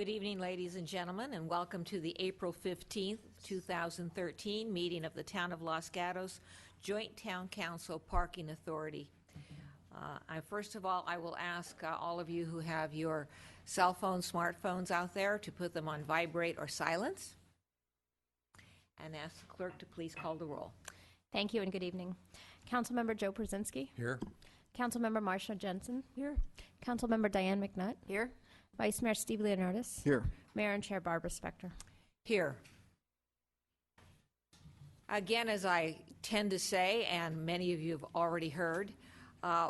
Good evening, ladies and gentlemen, and welcome to the April 15th, 2013 meeting of the Town of Los Gatos Joint Town Council Parking Authority. First of all, I will ask all of you who have your cell phones, smartphones out there to put them on vibrate or silence, and ask the clerk to please call the roll. Thank you and good evening. Councilmember Joe Brzezinski. Here. Councilmember Marsha Jensen. Here. Councilmember Diane McNutt. Here. Vice Mayor Steve Leonardis. Here. Mayor and Chair Barbara Spector. Here. Again, as I tend to say, and many of you have already heard,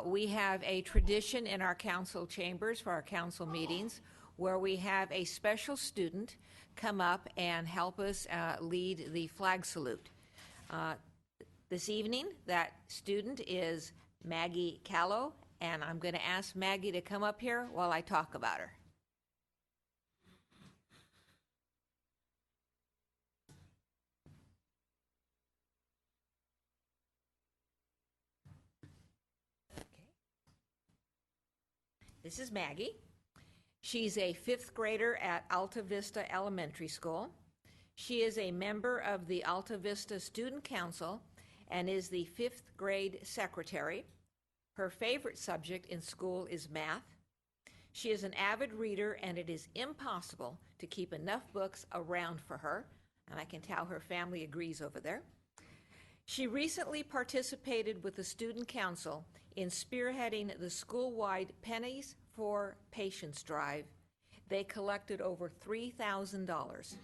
we have a tradition in our council chambers for our council meetings where we have a special student come up and help us lead the flag salute. This evening, that student is Maggie Callow, and I'm going to ask Maggie to come up here while I talk about her. This is Maggie. She's a 5th grader at Alta Vista Elementary School. She is a member of the Alta Vista Student Council and is the 5th grade secretary. Her favorite subject in school is math. She is an avid reader, and it is impossible to keep enough books around for her, and I can tell her family agrees over there. She recently participated with the Student Council in spearheading the school-wide Pennies for Patients drive. They collected over $3,000.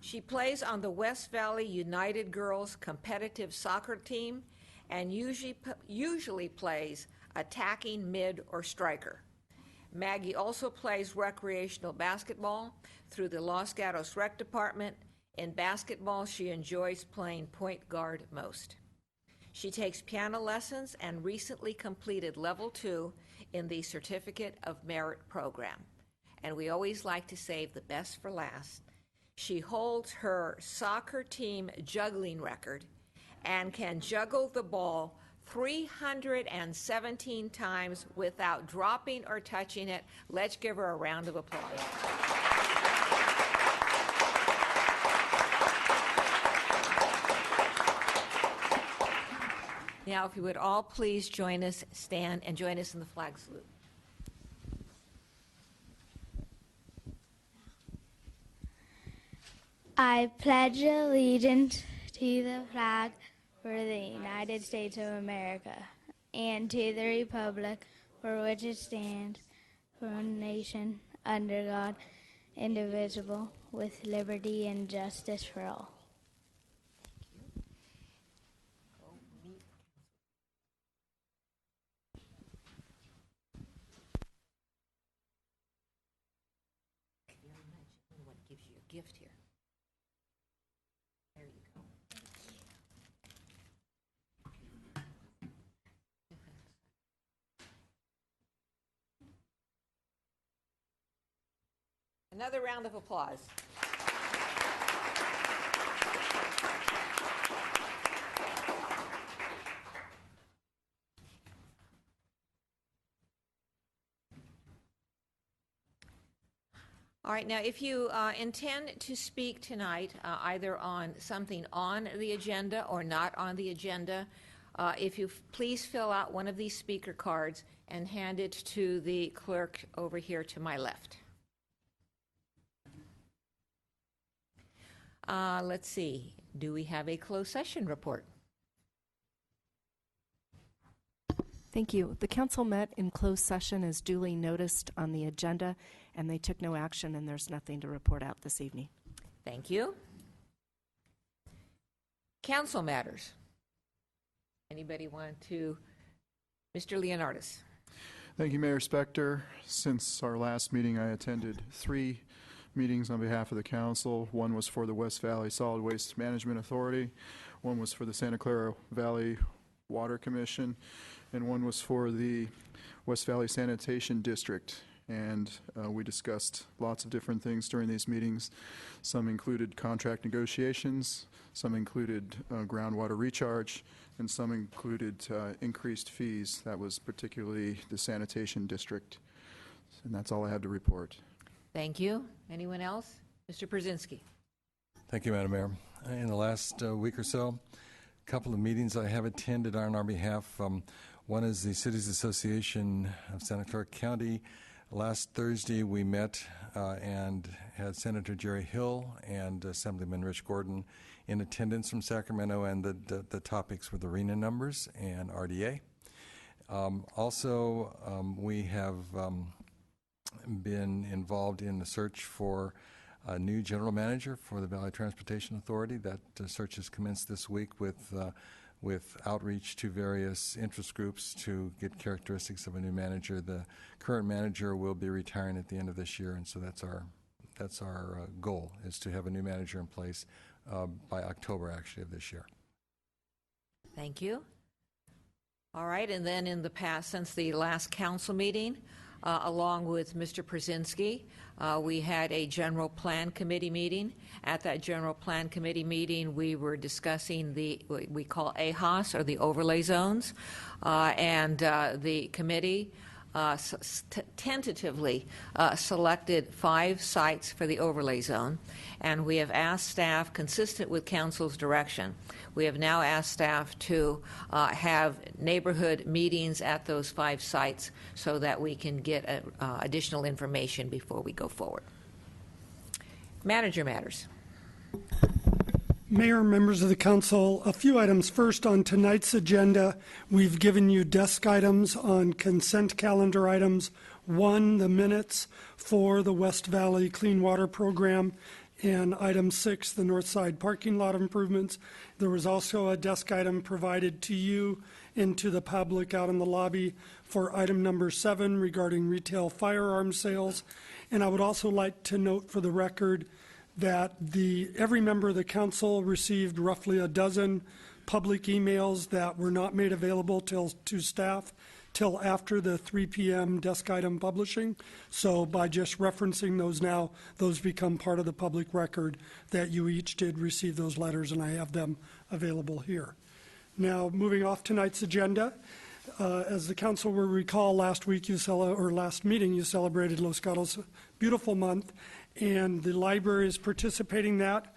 She plays on the West Valley United Girls competitive soccer team and usually plays attacking mid or striker. Maggie also plays recreational basketball through the Los Gatos Rec Department. In basketball, she enjoys playing point guard most. She takes piano lessons and recently completed level 2 in the Certificate of Merit program. And we always like to save the best for last. She holds her soccer team juggling record and can juggle the ball 317 times without dropping or touching it. Let's give her a round of applause. Now, if you would all please join us, stand, and join us in the flag salute. I pledge allegiance to the flag for the United States of America and to the republic for which it stands, one nation, under God, indivisible, with liberty and justice for all. Gives you a gift here. There you go. Another round of applause. All right, now if you intend to speak tonight, either on something on the agenda or not on the agenda, if you please fill out one of these speaker cards and hand it to the clerk over here to my left. Let's see, do we have a closed session report? Thank you. The council met in closed session as duly noticed on the agenda, and they took no action, and there's nothing to report out this evening. Thank you. Council matters. Anybody want to? Mr. Leonardis. Thank you, Mayor Spector. Since our last meeting, I attended 3 meetings on behalf of the council. One was for the West Valley Solid Waste Management Authority, one was for the Santa Clara Valley Water Commission, and one was for the West Valley Sanitation District. And we discussed lots of different things during these meetings. Some included contract negotiations, some included groundwater recharge, and some included increased fees. That was particularly the Sanitation District. And that's all I have to report. Thank you. Anyone else? Mr. Brzezinski. Thank you, Madam Mayor. In the last week or so, a couple of meetings I have attended on our behalf. One is the Cities Association of Santa Clara County. Last Thursday, we met and had Senator Jerry Hill and Assemblyman Rich Gordon in attendance from Sacramento, and the topics were the RENA numbers and RDA. We have been involved in the search for a new general manager for the Valley Transportation Authority. That search has commenced this week with outreach to various interest groups to get characteristics of a new manager. The current manager will be retiring at the end of this year, and so that's our goal, is to have a new manager in place by October, actually, of this year. Thank you. All right, and then in the past, since the last council meeting, along with Mr. Brzezinski, we had a general plan committee meeting. At that general plan committee meeting, we were discussing what we call AHOS, or the overlay zones, and the committee tentatively selected 5 sites for the overlay zone, and we have asked staff, consistent with council's direction, we have now asked staff to have neighborhood meetings at those 5 sites so that we can get additional information before we go forward. Manager matters. Mayor, members of the council, a few items. First, on tonight's agenda, we've given you desk items on consent calendar items. 1, the minutes for the West Valley Clean Water Program, and item 6, the North Side parking lot improvements. There was also a desk item provided to you and to the public out in the lobby for item number 7 regarding retail firearm sales. And I would also like to note for the record that every member of the council received roughly a dozen public emails that were not made available to staff till after the 3 p.m. desk item publishing. So by just referencing those now, those become part of the public record that you each did receive those letters, and I have them available here. Now, moving off tonight's agenda, as the council will recall, last meeting you celebrated Los Gatos Beautiful Month, and the library is participating in that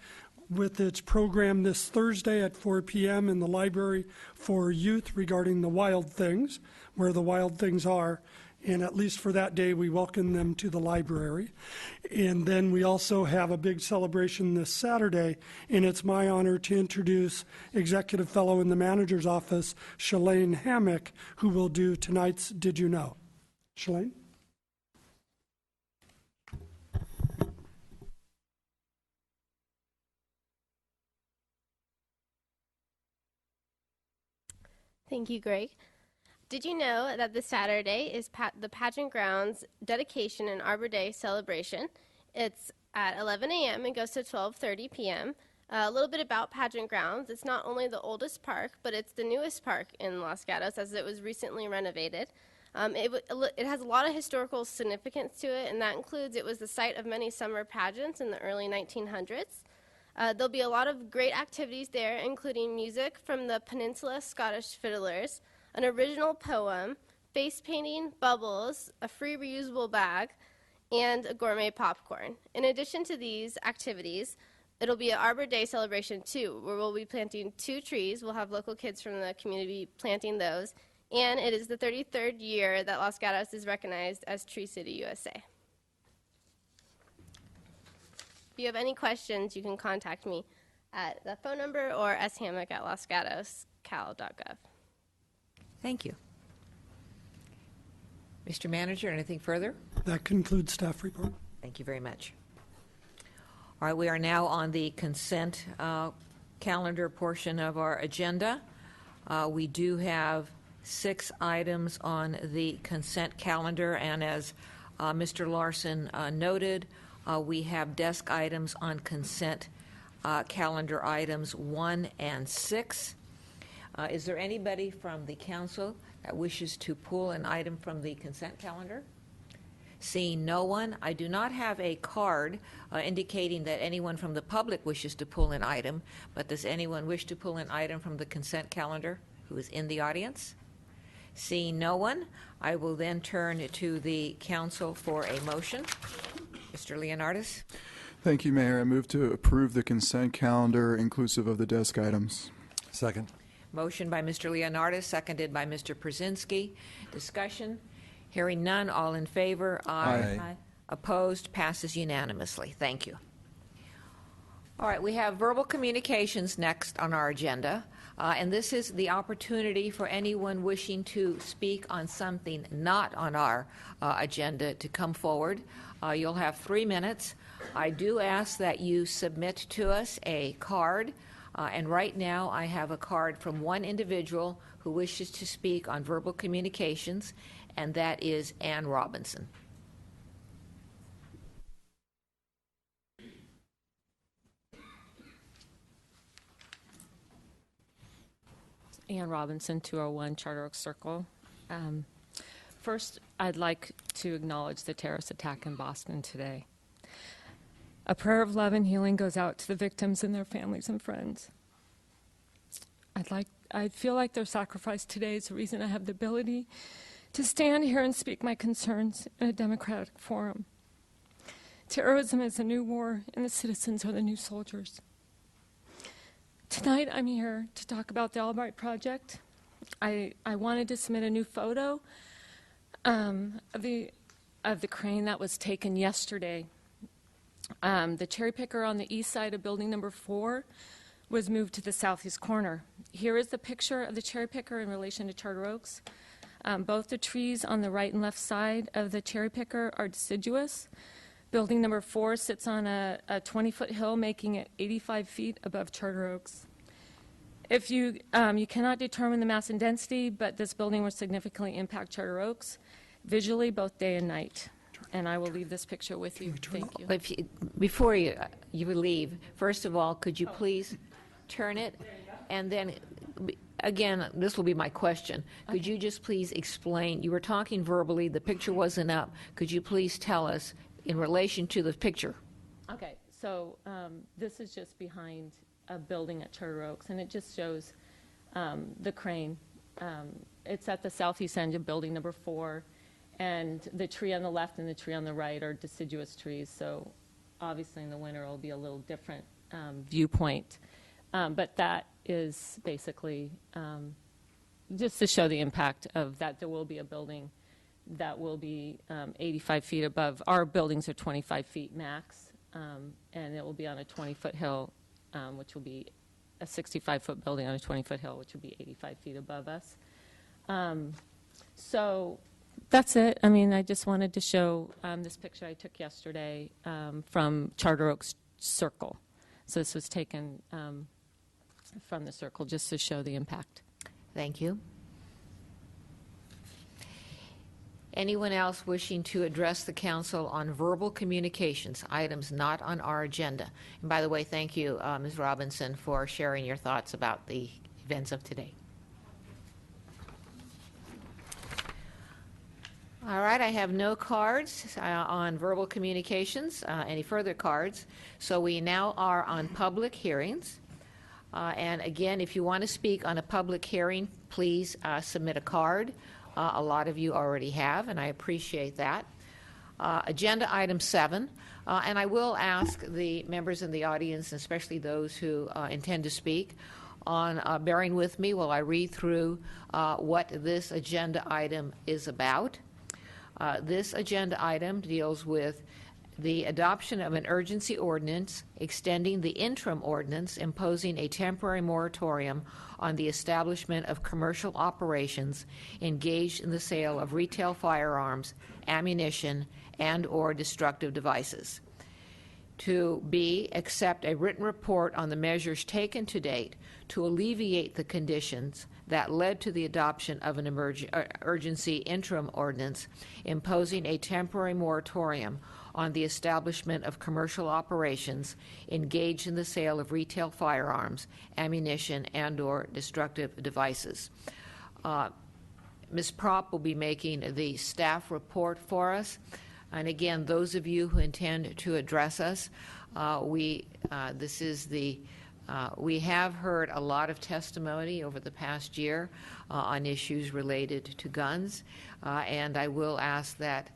with its program this Thursday at 4 p.m. in the library for youth regarding the wild things, where the wild things are. And at least for that day, we welcome them to the library. And then we also have a big celebration this Saturday, and it's my honor to introduce Executive Fellow in the Manager's Office, Shalane Hammock, who will do tonight's Did You Know? Shalane? Thank you, Greg. Did you know that this Saturday is the Pageant Grounds Dedication and Arbor Day celebration? It's at 11 a.m. and goes to 12:30 p.m. A little bit about Pageant Grounds. It's not only the oldest park, but it's the newest park in Los Gatos, as it was recently renovated. It has a lot of historical significance to it, and that includes it was the site of many summer pageants in the early 1900s. There'll be a lot of great activities there, including music from the Peninsula Scottish Fiddlers, an original poem, face painting, bubbles, a free reusable bag, and a gourmet popcorn. In addition to these activities, it'll be an Arbor Day celebration too, where we'll be planting 2 trees. We'll have local kids from the community planting those. And it is the 33rd year that Los Gatos is recognized as Tree City, USA. If you have any questions, you can contact me at the phone number or shammock@losgatoscal.gov. Thank you. Mr. Manager, anything further? That concludes staff report. Thank you very much. All right, we are now on the consent calendar portion of our agenda. We do have 6 items on the consent calendar, and as Mr. Larson noted, we have desk items on consent calendar items 1 and 6. Is there anybody from the council that wishes to pull an item from the consent calendar? Seeing no one, I do not have a card indicating that anyone from the public wishes to pull an item, but does anyone wish to pull an item from the consent calendar who is in the audience? Seeing no one, I will then turn to the council for a motion. Mr. Leonardis? Thank you, Mayor. I move to approve the consent calendar inclusive of the desk items. Second. Motion by Mr. Leonardis, seconded by Mr. Przinski. Discussion? Hearing none, all in favor? Aye. Opposed? Passes unanimously. Thank you. All right, we have verbal communications next on our agenda, and this is the opportunity for anyone wishing to speak on something not on our agenda to come forward. You'll have 3 minutes. I do ask that you submit to us a card, and right now I have a card from one individual who wishes to speak on verbal communications, and that is Ann Robinson. Ann Robinson, 201 Charter Oak Circle. First, I'd like to acknowledge the terrorist attack in Boston today. A prayer of love and healing goes out to the victims and their families and friends. I feel like their sacrifice today is the reason I have the ability to stand here and speak my concerns in a democratic forum. Terrorism is a new war, and the citizens are the new soldiers. Tonight, I'm here to talk about the Albright Project. I wanted to submit a new photo of the crane that was taken yesterday. The cherry picker on the east side of building number 4 was moved to the southeast corner. Here is the picture of the cherry picker in relation to Charter Oaks. Both the trees on the right and left side of the cherry picker are deciduous. Building number 4 sits on a 20-foot hill, making it 85 feet above Charter Oaks. If you cannot determine the mass and density, but this building will significantly impact Charter Oaks visually, both day and night. And I will leave this picture with you. Thank you. Before you leave, first of all, could you please turn it? And then, again, this will be my question. Could you just please explain? You were talking verbally. The picture wasn't up. Could you please tell us in relation to the picture? Okay, so this is just behind a building at Charter Oaks, and it just shows the crane. It's at the southeast end of building number 4, and the tree on the left and the tree on the right are deciduous trees, so obviously in the winter it'll be a little different viewpoint. But that is basically just to show the impact of that. There will be a building that will be 85 feet above. Our buildings are 25 feet max, and it will be on a 20-foot hill, which will be a 65-foot building on a 20-foot hill, which will be 85 feet above us. So that's it. I mean, I just wanted to show this picture I took yesterday from Charter Oaks Circle. So this was taken from the circle just to show the impact. Thank you. Anyone else wishing to address the council on verbal communications, items not on our agenda? And by the way, thank you, Ms. Robinson, for sharing your thoughts about the events of today. All right, I have no cards on verbal communications, any further cards. So we now are on public hearings. And again, if you want to speak on a public hearing, please submit a card. A lot of you already have, and I appreciate that. Agenda item 7, and I will ask the members in the audience, especially those who intend to speak, on bearing with me while I read through what this agenda item is about. This agenda item deals with the adoption of an urgency ordinance extending the interim ordinance imposing a temporary moratorium on the establishment of commercial operations engaged in the sale of retail firearms, ammunition, and/or destructive devices. To B, accept a written report on the measures taken to date to alleviate the conditions that led to the adoption of an urgency interim ordinance imposing a temporary moratorium on the establishment of commercial operations engaged in the sale of retail firearms, ammunition, and/or destructive devices. Ms. Propp will be making the staff report for us. And again, those of you who intend to address us, we have heard a lot of testimony over the past year on issues related to guns, and I will ask that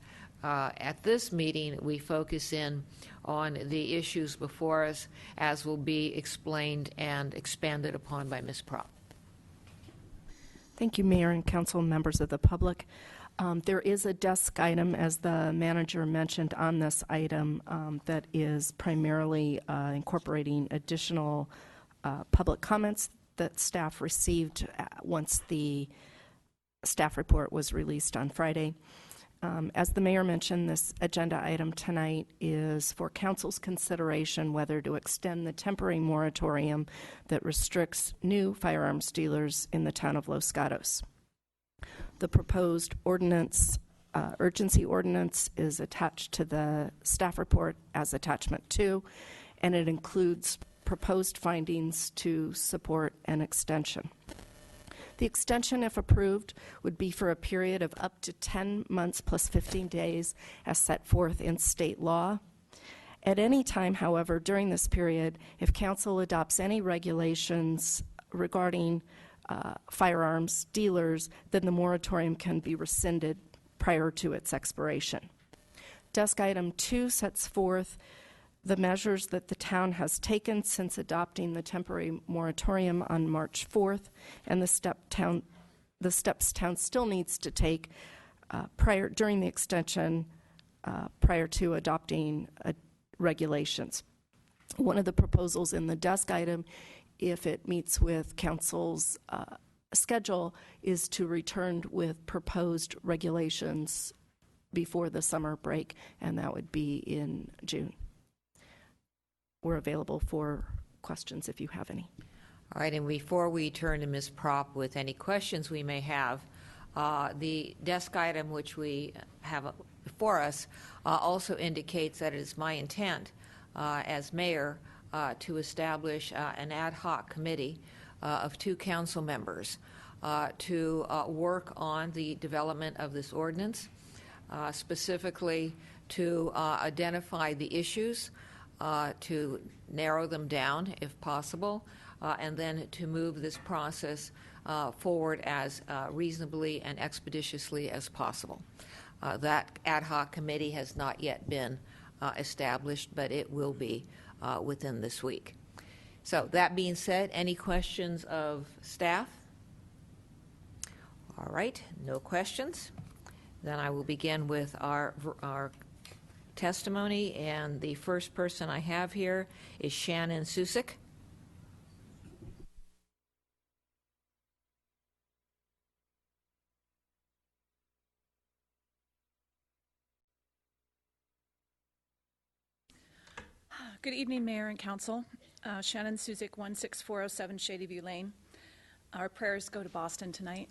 at this meeting, we focus in on the issues before us, as will be explained and expanded upon by Ms. Prop. Thank you, Mayor and council members of the public. There is a desk item, as the manager mentioned, on this item that is primarily incorporating additional public comments that staff received once the staff report was released on Friday. As the mayor mentioned, this agenda item tonight is for council's consideration whether to extend the temporary moratorium that restricts new firearms dealers in the town of Los Gatos. The proposed ordinance, urgency ordinance, is attached to the staff report as attachment 2, and it includes proposed findings to support an extension. The extension, if approved, would be for a period of up to 10 months plus 15 days as set forth in state law. At any time, however, during this period, if council adopts any regulations regarding firearms dealers, then the moratorium can be rescinded prior to its expiration. Desk item 2 sets forth the measures that the town has taken since adopting the temporary moratorium on March 4th, and the steps town still needs to take during the extension prior to adopting regulations. One of the proposals in the desk item, if it meets with council's schedule, is to return with proposed regulations before the summer break, and that would be in June. We're available for questions if you have any. All right, and before we turn to Ms. Prop with any questions we may have, the desk item which we have before us also indicates that it is my intent as mayor to establish an ad hoc committee of 2 council members to work on the development of this ordinance, specifically to identify the issues, to narrow them down if possible, and then to move this process forward as reasonably and expeditiously as possible. That ad hoc committee has not yet been established, but it will be within this week. So that being said, any questions of staff? All right, no questions. Then I will begin with our testimony, and the first person I have here is Shannon Susick. Good evening, Mayor and Council. Shannon Susick, 16407 Shady View Lane. Our prayers go to Boston tonight.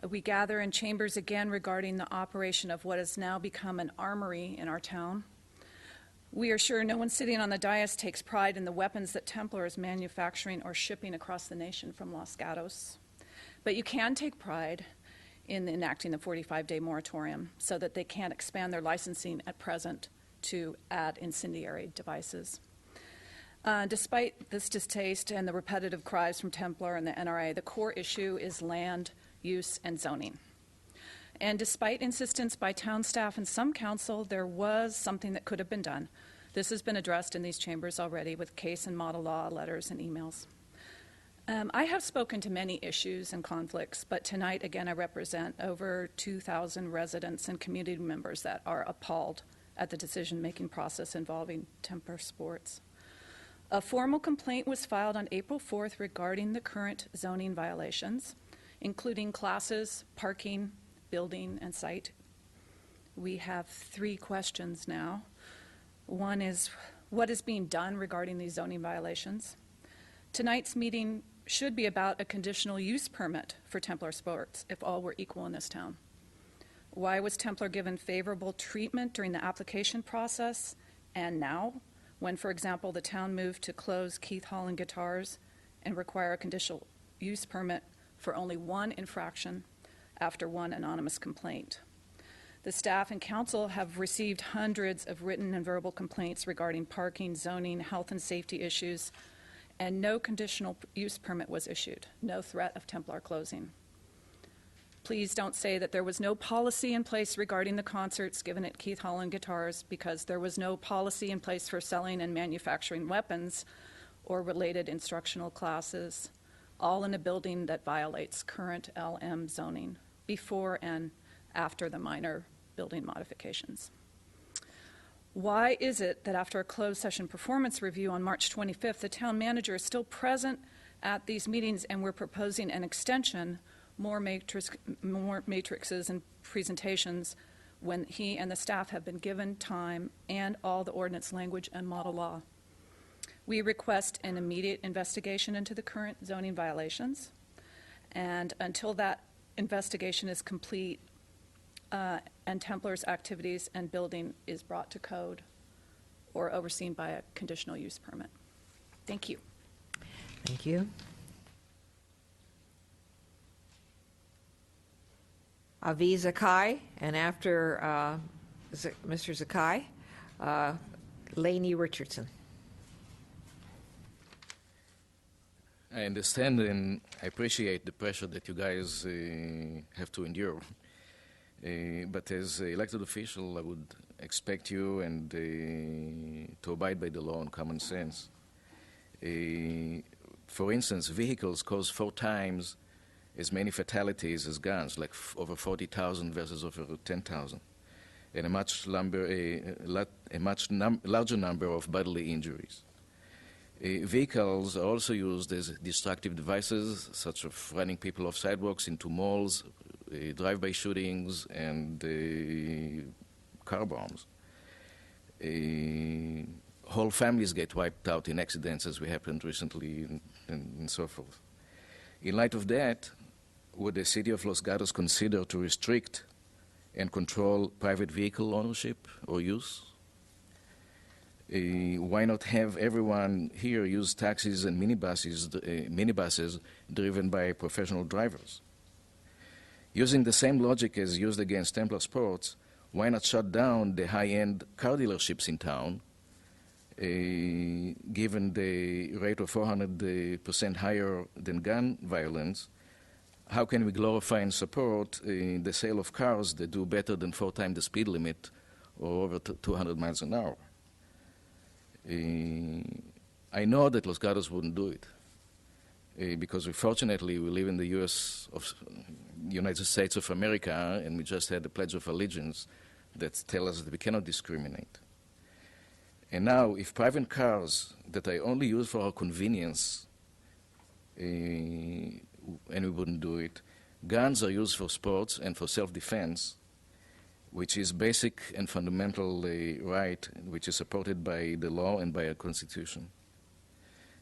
We gather in chambers again regarding the operation of what has now become an armory in our town. We are sure no one sitting on the dais takes pride in the weapons that Templar is manufacturing or shipping across the nation from Los Gatos. But you can take pride in enacting the 45-day moratorium so that they can't expand their licensing at present to add incendiary devices. Despite this distaste and the repetitive cries from Templar and the NRA, the core issue is land use and zoning. And despite insistence by town staff and some council, there was something that could have been done. This has been addressed in these chambers already with case and model law letters and emails. I have spoken to many issues and conflicts, but tonight, again, I represent over 2,000 residents and community members that are appalled at the decision-making process involving Templar Sports. A formal complaint was filed on April 4th regarding the current zoning violations, including classes, parking, building, and site. We have 3 questions now. One is, what is being done regarding these zoning violations? Tonight's meeting should be about a conditional use permit for Templar Sports if all were equal in this town. Why was Templar given favorable treatment during the application process and now, when, for example, the town moved to close Keith Hall and Guitars and require a conditional use permit for only 1 infraction after 1 anonymous complaint? The staff and council have received hundreds of written and verbal complaints regarding parking, zoning, health and safety issues, and no conditional use permit was issued, no threat of Templar closing. Please don't say that there was no policy in place regarding the concerts given at Keith Holland Guitars, because there was no policy in place for selling and manufacturing weapons or related instructional classes, all in a building that violates current LM zoning before and after the minor building modifications. Why is it that after a closed session performance review on March 25th, the town manager is still present at these meetings and we're proposing an extension, more matrices and presentations when he and the staff have been given time and all the ordinance language and model law? We request an immediate investigation into the current zoning violations, and until that investigation is complete and Templar's activities and building is brought to code or overseen by a conditional use permit. Thank you. Thank you. Avi Zakai, and after Mr. Zakai, Lainey Richardson. I understand and I appreciate the pressure that you guys have to endure. But as an elected official, I would expect you and to abide by the law and common sense. For instance, vehicles cause 4 times as many fatalities as guns, like over 40,000 versus over 10,000, and a much larger number of bodily injuries. Vehicles are also used as destructive devices, such as running people off sidewalks into malls, drive-by shootings, and car bombs. Whole families get wiped out in accidents, as we happened recently, and so forth. In light of that, would the city of Los Gatos consider to restrict and control private vehicle ownership or use? Why not have everyone here use taxis and minibuses driven by professional drivers? Using the same logic as used against Templar Sports, why not shut down the high-end car dealerships in town, given the rate of 400% higher than gun violence? How can we glorify and support the sale of cars that do better than 4 times the speed limit or over 200 miles an hour? I know that Los Gatos wouldn't do it because fortunately we live in the United States of America, and we just had the Pledge of Allegiance that tells us that we cannot discriminate. And now, if private cars that I only use for our convenience, and we wouldn't do it, guns are used for sports and for self-defense, which is basic and fundamental right, which is supported by the law and by our Constitution.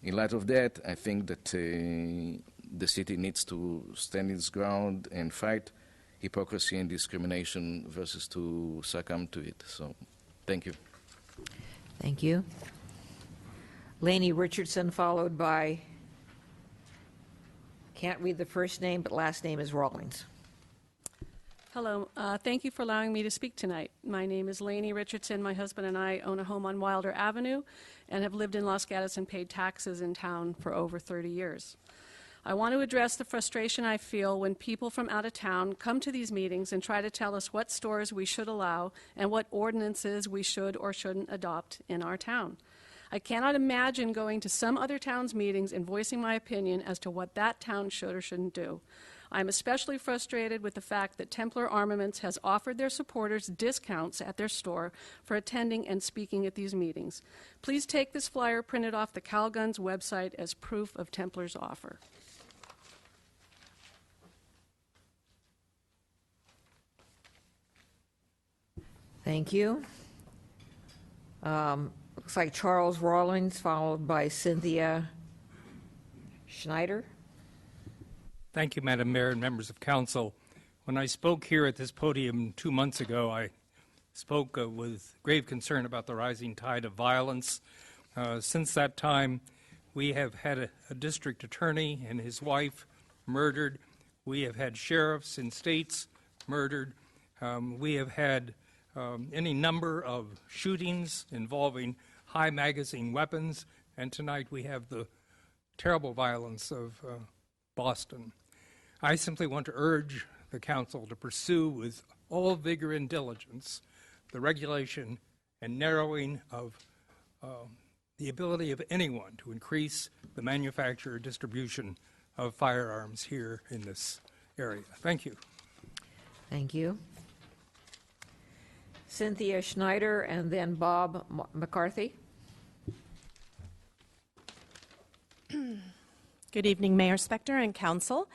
In light of that, I think that the city needs to stand its ground and fight hypocrisy and discrimination versus to succumb to it. So, thank you. Thank you. Lainey Richardson, followed by, can't read the first name, but last name is Rawlings. Hello. Thank you for allowing me to speak tonight. My name is Lainey Richardson. My husband and I own a home on Wilder Avenue and have lived in Los Gatos and paid taxes in town for over 30 years. I want to address the frustration I feel when people from out of town come to these meetings and try to tell us what stores we should allow and what ordinances we should or shouldn't adopt in our town. I cannot imagine going to some other town's meetings and voicing my opinion as to what that town should or shouldn't do. I'm especially frustrated with the fact that Templar Armaments has offered their supporters discounts at their store for attending and speaking at these meetings. Please take this flyer printed off the Calguns website as proof of Templar's offer. Thank you. Looks like Charles Rawlings, followed by Cynthia Schneider. Thank you, Madam Mayor and members of council. When I spoke here at this podium 2 months ago, I spoke with grave concern about the rising tide of violence. Since that time, we have had a district attorney and his wife murdered. We have had sheriffs in states murdered. We have had any number of shootings involving high magazine weapons, and tonight we have the terrible violence of Boston. I simply want to urge the council to pursue with all vigor and diligence the regulation and narrowing of the ability of anyone to increase the manufacture or distribution of firearms here in this area. Thank you. Thank you. Cynthia Schneider and then Bob McCarthy. Good evening, Mayor Spector and Council.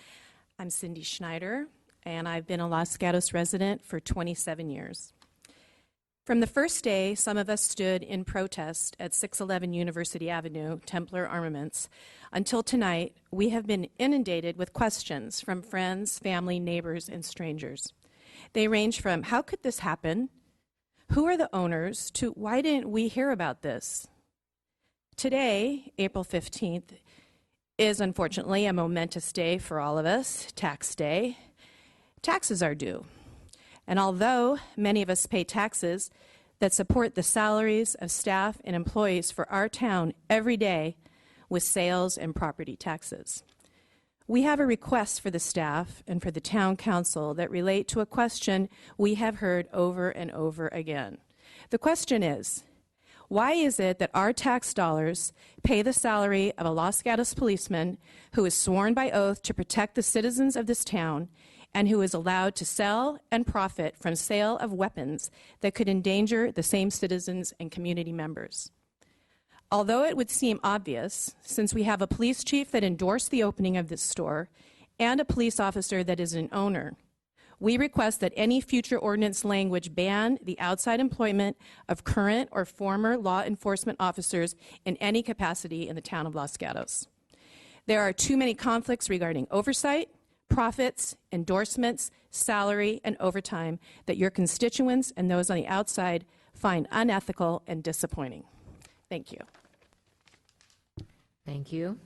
I'm Cindy Schneider, and I've been a Los Gatos resident for 27 years. From the first day, some of us stood in protest at 611 University Avenue, Templar Armaments. Until tonight, we have been inundated with questions from friends, family, neighbors, and strangers. They range from, how could this happen? Who are the owners? To, why didn't we hear about this? Today, April 15th, is unfortunately a momentous day for all of us, tax day. Taxes are due. And although many of us pay taxes that support the salaries of staff and employees for our town every day with sales and property taxes, we have a request for the staff and for the town council that relate to a question we have heard over and over again. The question is, why is it that our tax dollars pay the salary of a Los Gatos policeman who is sworn by oath to protect the citizens of this town and who is allowed to sell and profit from sale of weapons that could endanger the same citizens and community members? Although it would seem obvious, since we have a police chief that endorsed the opening of this store and a police officer that is an owner, we request that any future ordinance language ban the outside employment of current or former law enforcement officers in any capacity in the town of Los Gatos. There are too many conflicts regarding oversight, profits, endorsements, salary, and overtime that your constituents and those on the outside find unethical and disappointing. Thank you. Thank you.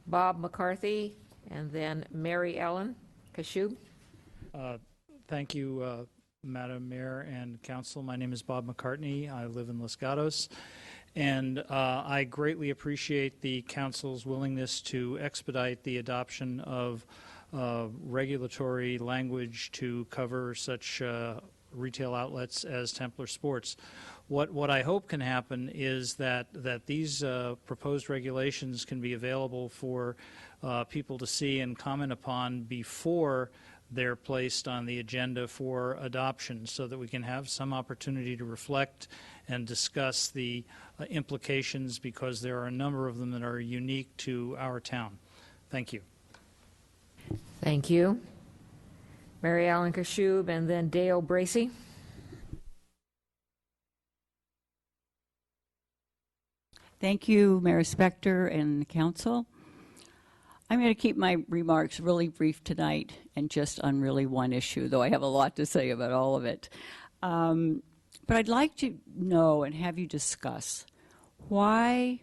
Bob McCarthy and then Mary Ellen Kashub. Thank you, Madam Mayor and Council. My name is Bob McCartney. I live in Los Gatos. And I greatly appreciate the Council's willingness to expedite the adoption of regulatory language to cover such retail outlets as Templar Sports. What I hope can happen is that these proposed regulations can be available for people to see and comment upon before they're placed on the agenda for adoption, so that we can have some opportunity to reflect and discuss the implications, because there are a number of them that are unique to our town. Thank you. Thank you. Mary Ellen Kashub and then Dale Bracey. Thank you, Mayor Spector and the Council. I'm going to keep my remarks really brief tonight and just on really one issue, though I have a lot to say about all of it. But I'd like to know and have you discuss why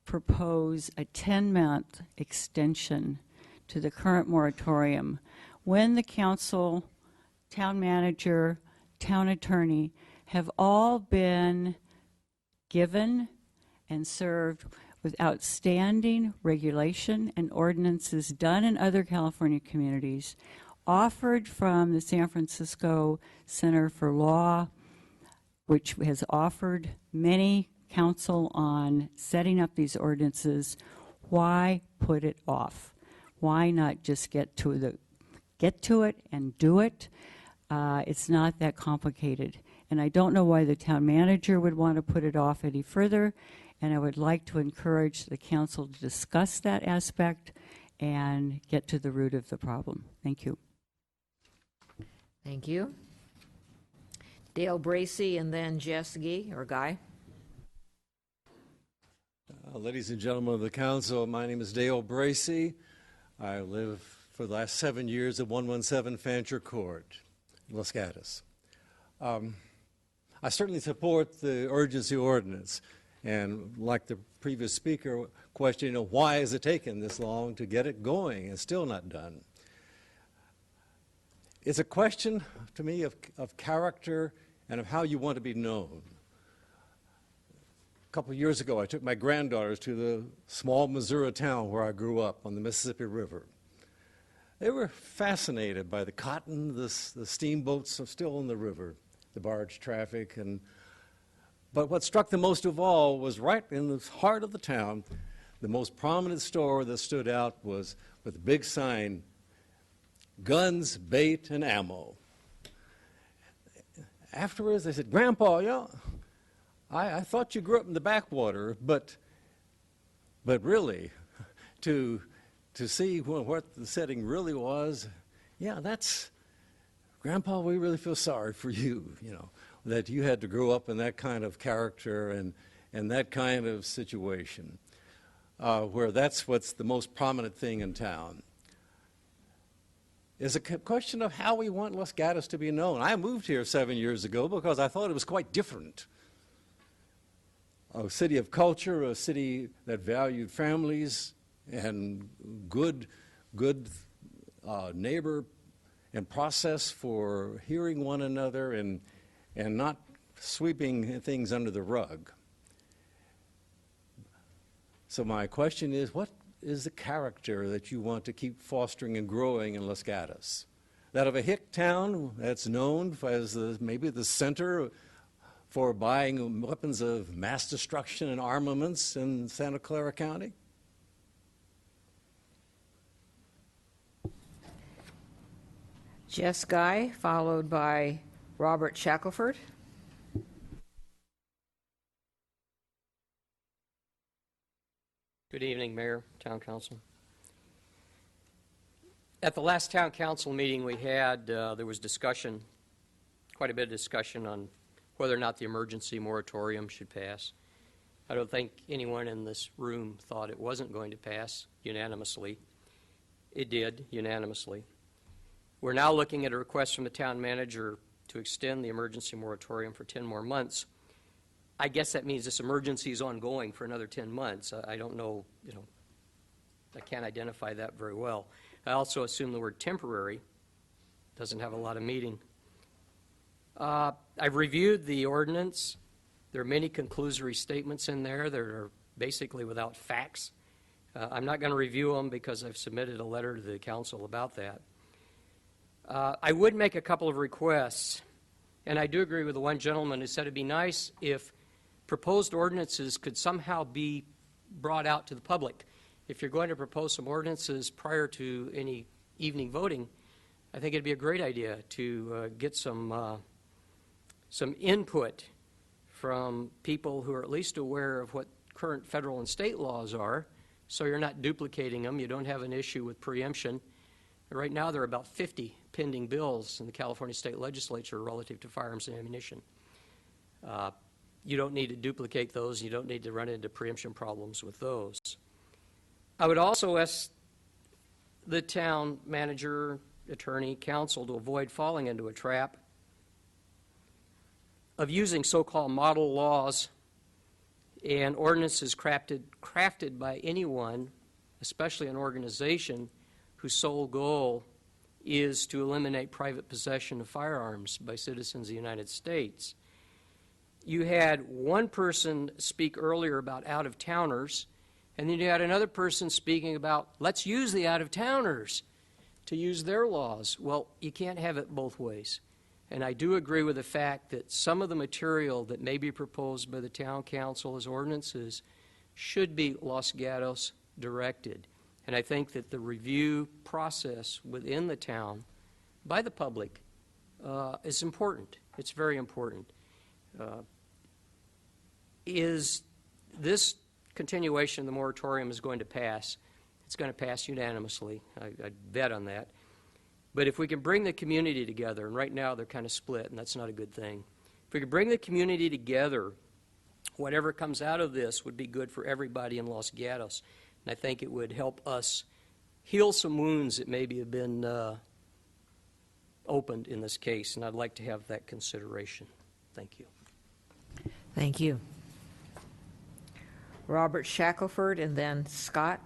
propose a 10-month extension to the current moratorium when the council, town manager, town attorney have all been given and served with outstanding regulation and ordinances done in other California communities, offered from the San Francisco Center for Law, which has offered many counsel on setting up these ordinances. Why put it off? Why not just get to it and do it? It's not that complicated. And I don't know why the town manager would want to put it off any further. And I would like to encourage the council to discuss that aspect and get to the root of the problem. Thank you. Thank you. Dale Bracey and then Jess Guy, or Guy. Ladies and gentlemen of the council, my name is Dale Bracey. I live for the last 7 years at 117 Fancher Court, Los Gatos. I certainly support the urgency ordinance. And like the previous speaker, questioning why is it taking this long to get it going and still not done? It's a question to me of character and of how you want to be known. A couple of years ago, I took my granddaughters to the small Missouri town where I grew up on the Mississippi River. They were fascinated by the cotton, the steamboats are still in the river, the barge traffic. But what struck them most of all was right in the heart of the town, the most prominent store that stood out was with a big sign, guns, bait, and ammo. Afterwards, they said, Grandpa, I thought you grew up in the backwater, but really, to see what the setting really was, that's, Grandpa, we really feel sorry for you, that you had to grow up in that kind of character and that kind of situation, where that's what's the most prominent thing in town. It's a question of how we want Los Gatos to be known. I moved here 7 years ago because I thought it was quite different. A city of culture, a city that valued families and good neighbor and process for hearing one another and not sweeping things under the rug. So my question is, what is the character that you want to keep fostering and growing in Los Gatos? That of a hick town that's known as maybe the center for buying weapons of mass destruction and armaments in Santa Clara County? Jess Guy, followed by Robert Shackelford. Good evening, Mayor, Town Council. At the last Town Council meeting we had, there was discussion, quite a bit of discussion on whether or not the emergency moratorium should pass. I don't think anyone in this room thought it wasn't going to pass unanimously. It did, unanimously. We're now looking at a request from the town manager to extend the emergency moratorium for 10 more months. I guess that means this emergency is ongoing for another 10 months. I don't know, I can't identify that very well. I also assume the word temporary doesn't have a lot of meaning. I've reviewed the ordinance. There are many conclusory statements in there that are basically without facts. I'm not going to review them because I've submitted a letter to the council about that. I would make a couple of requests, and I do agree with the one gentleman who said it'd be nice if proposed ordinances could somehow be brought out to the public. If you're going to propose some ordinances prior to any evening voting, I think it'd be a great idea to get some input from people who are at least aware of what current federal and state laws are, so you're not duplicating them, you don't have an issue with preemption. Right now there are about 50 pending bills in the California State Legislature relative to firearms and ammunition. You don't need to duplicate those. You don't need to run into preemption problems with those. I would also ask the town manager, attorney, council to avoid falling into a trap of using so-called model laws and ordinances crafted by anyone, especially an organization, whose sole goal is to eliminate private possession of firearms by citizens of the United States. You had one person speak earlier about out-of-towners, and then you had another person speaking about, let's use the out-of-towners to use their laws. Well, you can't have it both ways. And I do agree with the fact that some of the material that may be proposed by the town council as ordinances should be Los Gatos directed. And I think that the review process within the town by the public is important. It's very important. Is this continuation of the moratorium is going to pass? It's going to pass unanimously. I bet on that. But if we can bring the community together, and right now they're kind of split, and that's not a good thing. If we can bring the community together, whatever comes out of this would be good for everybody in Los Gatos. And I think it would help us heal some wounds that maybe have been opened in this case, and I'd like to have that consideration. Thank you. Thank you. Robert Shackelford and then Scott.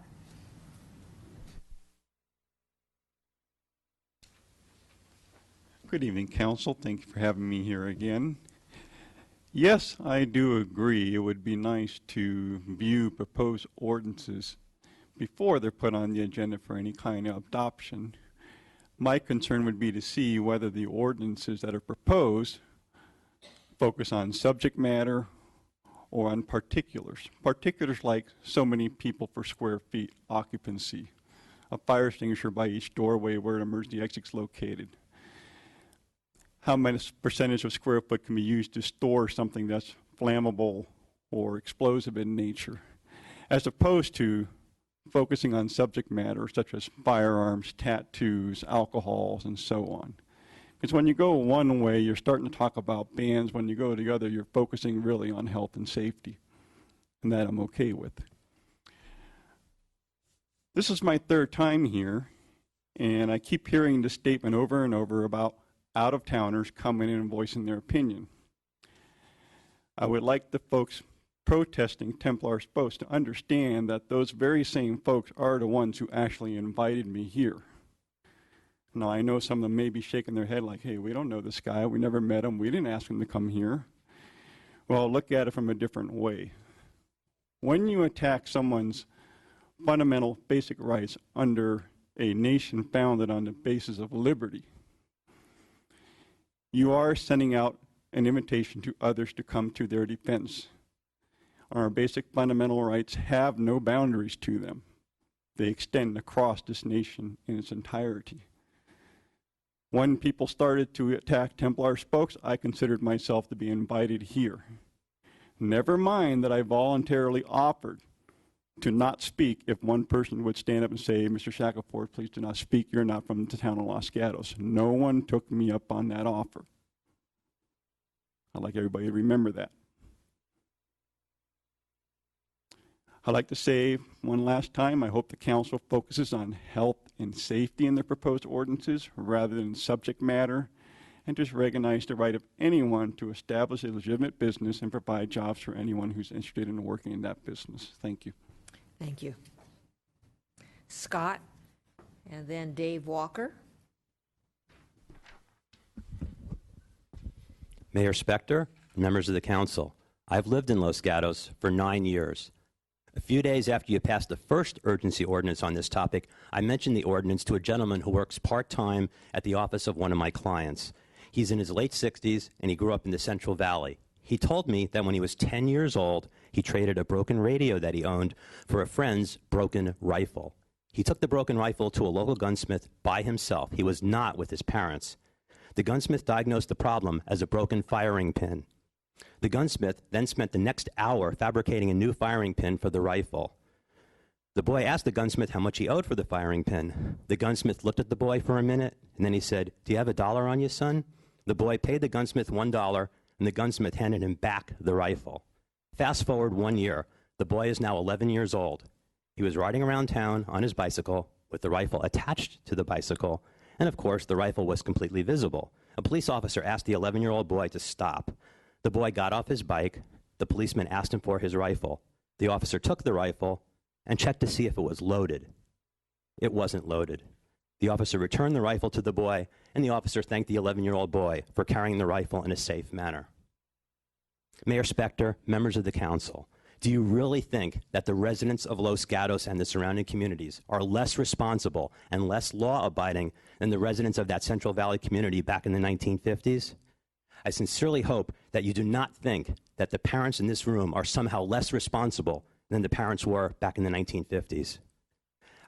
Good evening, Council. Thank you for having me here again. Yes, I do agree. It would be nice to view proposed ordinances before they're put on the agenda for any kind of adoption. My concern would be to see whether the ordinances that are proposed focus on subject matter or on particulars. Particulars like so many people per square feet, occupancy, a fire extinguisher by each doorway where an emergency exit is located. How many percentage of square foot can be used to store something that's flammable or explosive in nature, as opposed to focusing on subject matter such as firearms, tattoos, alcohols, and so on. Because when you go one way, you're starting to talk about bans. When you go the other, you're focusing really on health and safety, and that I'm okay with. This is my third time here, and I keep hearing this statement over and over about out-of-towners coming in and voicing their opinion. I would like the folks protesting Templar Post to understand that those very same folks are the ones who actually invited me here. Now, I know some of them may be shaking their head like, hey, we don't know this guy, we never met him, we didn't ask him to come here. Well, look at it from a different way. When you attack someone's fundamental basic rights under a nation founded on the basis of liberty, you are sending out an invitation to others to come to their defense. Our basic fundamental rights have no boundaries to them. They extend across this nation in its entirety. When people started to attack Templar spokes, I considered myself to be invited here. Never mind that I voluntarily offered to not speak if one person would stand up and say, Mr. Shackelford, please do not speak. You're not from the town of Los Gatos. No one took me up on that offer. I'd like everybody to remember that. I'd like to say one last time, I hope the council focuses on health and safety in the proposed ordinances rather than subject matter, and just recognize the right of anyone to establish a legitimate business and provide jobs for anyone who's interested in working in that business. Thank you. Thank you. Scott, and then Dave Walker. Mayor Spector, members of the council, I've lived in Los Gatos for 9 years. A few days after you passed the first urgency ordinance on this topic, I mentioned the ordinance to a gentleman who works part-time at the office of one of my clients. He's in his late 60s, and he grew up in the Central Valley. He told me that when he was 10 years old, he traded a broken radio that he owned for a friend's broken rifle. He took the broken rifle to a local gunsmith by himself. He was not with his parents. The gunsmith diagnosed the problem as a broken firing pin. The gunsmith then spent the next hour fabricating a new firing pin for the rifle. The boy asked the gunsmith how much he owed for the firing pin. The gunsmith looked at the boy for a minute, and then he said, "Do you have $1 on you, son?" The boy paid the gunsmith $1, and the gunsmith handed him back the rifle. Fast forward 1 year, the boy is now 11 years old. He was riding around town on his bicycle with the rifle attached to the bicycle, and of course, the rifle was completely visible. A police officer asked the 11-year-old boy to stop. The boy got off his bike. The policeman asked him for his rifle. The officer took the rifle and checked to see if it was loaded. It wasn't loaded. The officer returned the rifle to the boy, and the officer thanked the 11-year-old boy for carrying the rifle in a safe manner. Mayor Spector, members of the council, do you really think that the residents of Los Gatos and the surrounding communities are less responsible and less law-abiding than the residents of that Central Valley community back in the 1950s? I sincerely hope that you do not think that the parents in this room are somehow less responsible than the parents were back in the 1950s.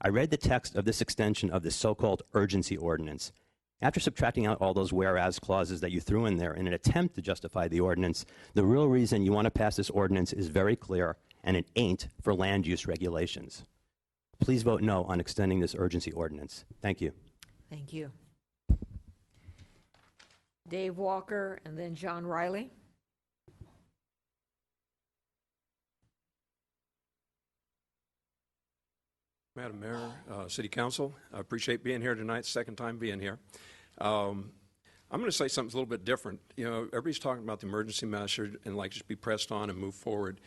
I read the text of this extension of the so-called urgency ordinance. After subtracting out all those whereas clauses that you threw in there in an attempt to justify the ordinance, the real reason you want to pass this ordinance is very clear, and it ain't for land use regulations. Please vote no on extending this urgency ordinance. Thank you. Thank you. Dave Walker, and then John Riley. Madam Mayor, City Council, I appreciate being here tonight, second time being here. I'm going to say something a little bit different. You know, everybody's talking about the emergency measure and like just be pressed on and move forward.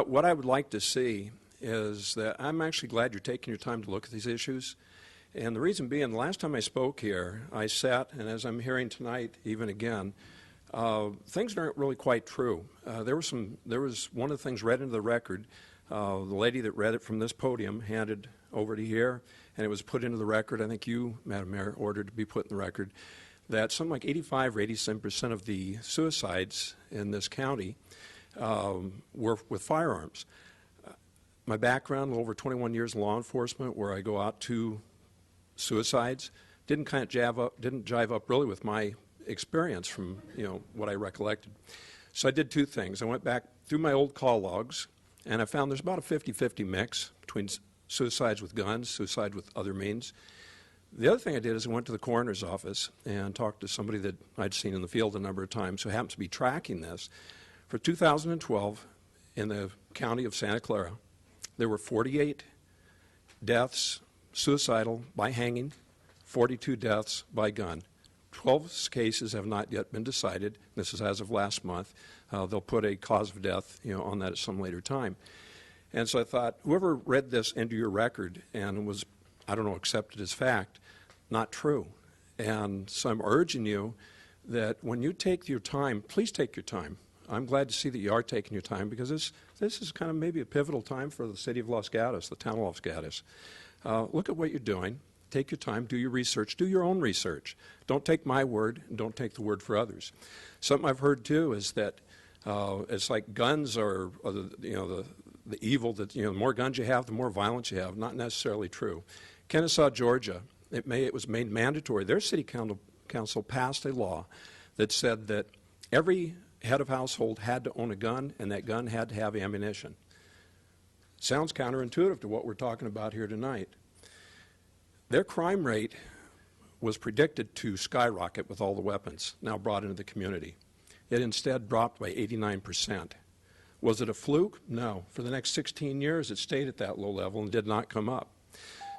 What I would like to see is that I'm actually glad you're taking your time to look at these issues. And the reason being, the last time I spoke here, I sat, and as I'm hearing tonight, even again, things aren't really quite true. There was one of the things read into the record. The lady that read it from this podium handed over to here, and it was put into the record. I think you, Madam Mayor, ordered to be put in the record that something like 85 or 87% of the suicides in this county were with firearms. My background, over 21 years in law enforcement, where I go out to suicides, didn't jive up really with my experience from what I recollected. So I did two things. I went back through my old call logs, and I found there's about a 50-50 mix between suicides with guns, suicide with other means. The other thing I did is I went to the coroner's office and talked to somebody that I'd seen in the field a number of times who happens to be tracking this. For 2012, in the county of Santa Clara, there were 48 deaths suicidal by hanging, 42 deaths by gun. 12 cases have not yet been decided. This is as of last month. They'll put a cause of death on that at some later time. And so I thought, whoever read this into your record and was, I don't know, accepted as fact, not true. And so I'm urging you that when you take your time, please take your time. I'm glad to see that you are taking your time, because this is kind of maybe a pivotal time for the city of Los Gatos, the town of Los Gatos. Look at what you're doing. Take your time, do your research, do your own research. Don't take my word, and don't take the word for others. Something I've heard too is that it's like guns are the evil, that the more guns you have, the more violence you have. Not necessarily true. Kennesaw, Georgia, it was made mandatory. Their city council passed a law that said that every head of household had to own a gun, and that gun had to have ammunition. Sounds counterintuitive to what we're talking about here tonight. Their crime rate was predicted to skyrocket with all the weapons now brought into the community. It instead dropped by 89%. Was it a fluke? No. For the next 16 years, it stayed at that low level and did not come up.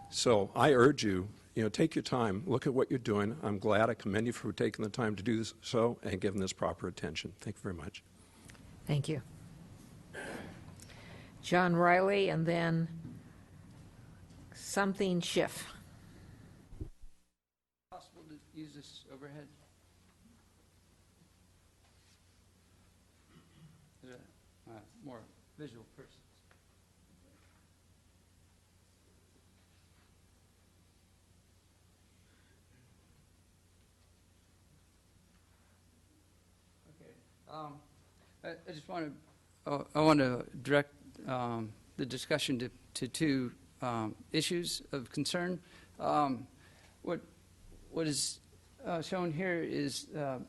So I urge you, take your time, look at what you're doing. I'm glad. I commend you for taking the time to do so and giving this proper attention. Thank you very much. Thank you. John Riley, and then something Schiff. Possible to use this overhead? Is it a more visual person? Okay. I just want to direct the discussion to two issues of concern. What is shown here is the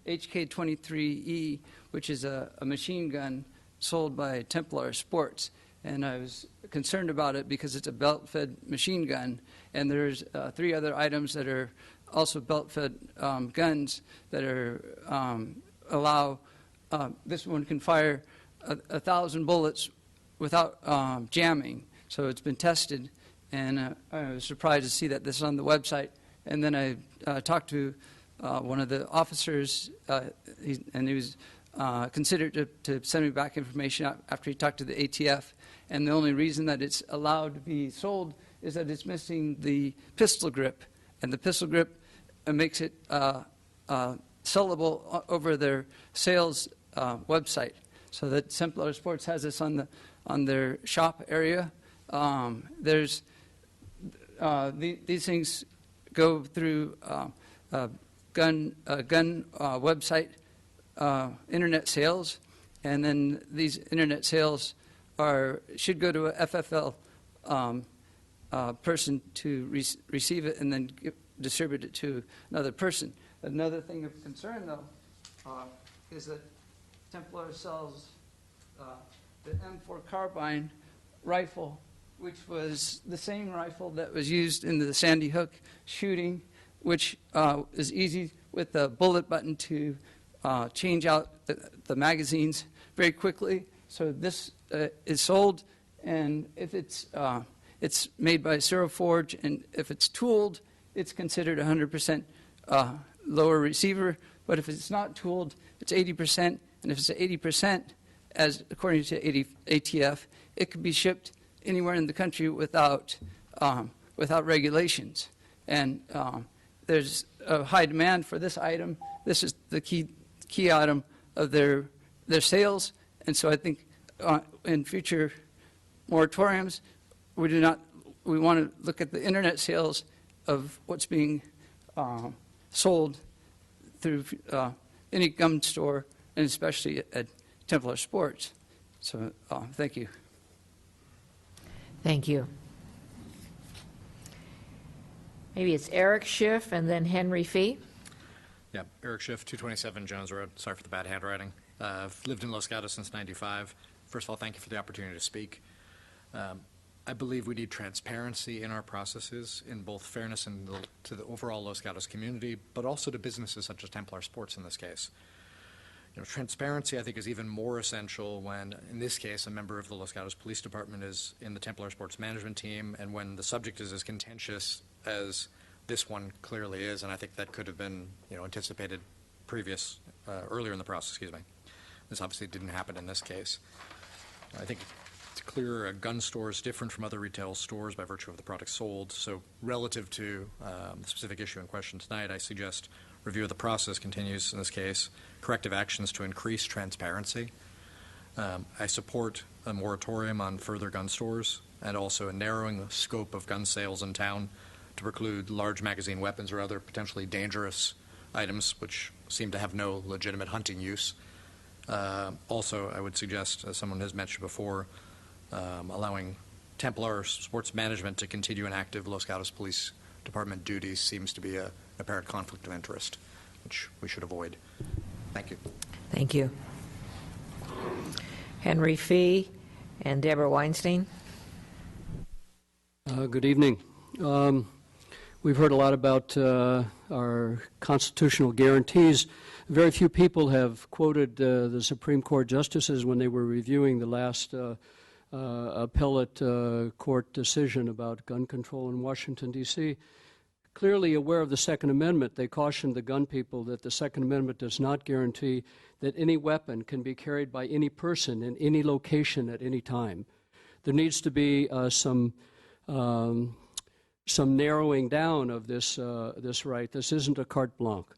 HK-23E, which is a machine gun sold by Templar Sports. And I was concerned about it because it's a belt-fed machine gun, and there's 3 other items that are also belt-fed guns that are allow, this one can fire 1,000 bullets without jamming. So it's been tested, and I was surprised to see that this is on the website. And then I talked to one of the officers, and he was considered to send me back information after he talked to the ATF. And the only reason that it's allowed to be sold is that it's missing the pistol grip. And the pistol grip makes it sellable over their sales website. So that Templar Sports has this on their shop area. These things go through gun website internet sales, and then these internet sales should go to a FFL person to receive it and then distribute it to another person. Another thing of concern, though, is that Templar sells the M4 carbine rifle, which was the same rifle that was used in the Sandy Hook shooting, which is easy with the bullet button to change out the magazines very quickly. So this is sold, and if it's made by Cero Forge, and if it's tooled, it's considered 100% lower receiver. But if it's not tooled, it's 80%, and if it's 80%, as according to ATF, it could be shipped anywhere in the country without regulations. And there's a high demand for this item. This is the key item of their sales. And so I think in future moratoriums, we do not we want to look at the internet sales of what's being sold through any gun store, and especially at Templar Sports. So thank you. Thank you. Maybe it's Eric Schiff and then Henry Fee. Yeah, Eric Schiff, 227 Jones Road. Sorry for the bad handwriting. I've lived in Los Gatos since '95. First of all, thank you for the opportunity to speak. I believe we need transparency in our processes, in both fairness to the overall Los Gatos community, but also to businesses such as Templar Sports in this case. You know, transparency, I think, is even more essential when, in this case, a member of the Los Gatos Police Department is in the Templar Sports management team, and when the subject is as contentious as this one clearly is, and I think that could have been, anticipated earlier in the process, excuse me. This obviously didn't happen in this case. I think it's clear a gun store is different from other retail stores by virtue of the products sold. So relative to the specific issue in question tonight, I suggest review of the process continues in this case, corrective actions to increase transparency. I support a moratorium on further gun stores and also a narrowing the scope of gun sales in town to preclude large magazine weapons or other potentially dangerous items which seem to have no legitimate hunting use. Also, I would suggest, as someone has mentioned before, allowing Templar Sports Management to continue an active Los Gatos Police Department duties seems to be an apparent conflict of interest, which we should avoid. Thank you. Thank you. Henry Fee and Deborah Weinstein. Good evening. We've heard a lot about our constitutional guarantees. Very few people have quoted the Supreme Court justices when they were reviewing the last appellate court decision about gun control in Washington, D.C. Clearly aware of the Second Amendment, they cautioned the gun people that the Second Amendment does not guarantee that any weapon can be carried by any person in any location at any time. There needs to be some narrowing down of this right. This isn't a carte blanche.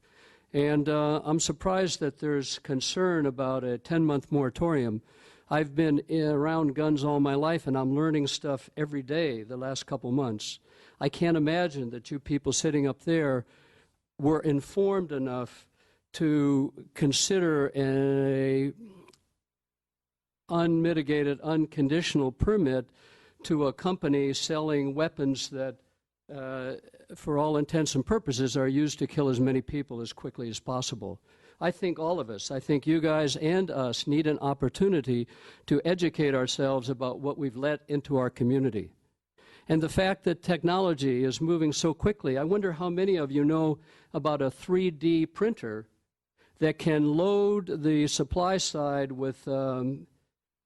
And I'm surprised that there's concern about a 10-month moratorium. I've been around guns all my life, and I'm learning stuff every day the last couple months. I can't imagine that you people sitting up there were informed enough to consider a unmitigated, unconditional permit to a company selling weapons that for all intents and purposes, are used to kill as many people as quickly as possible. I think all of us, I think you guys and us need an opportunity to educate ourselves about what we've let into our community. And the fact that technology is moving so quickly, I wonder how many of you know about a 3D printer that can load the supply side with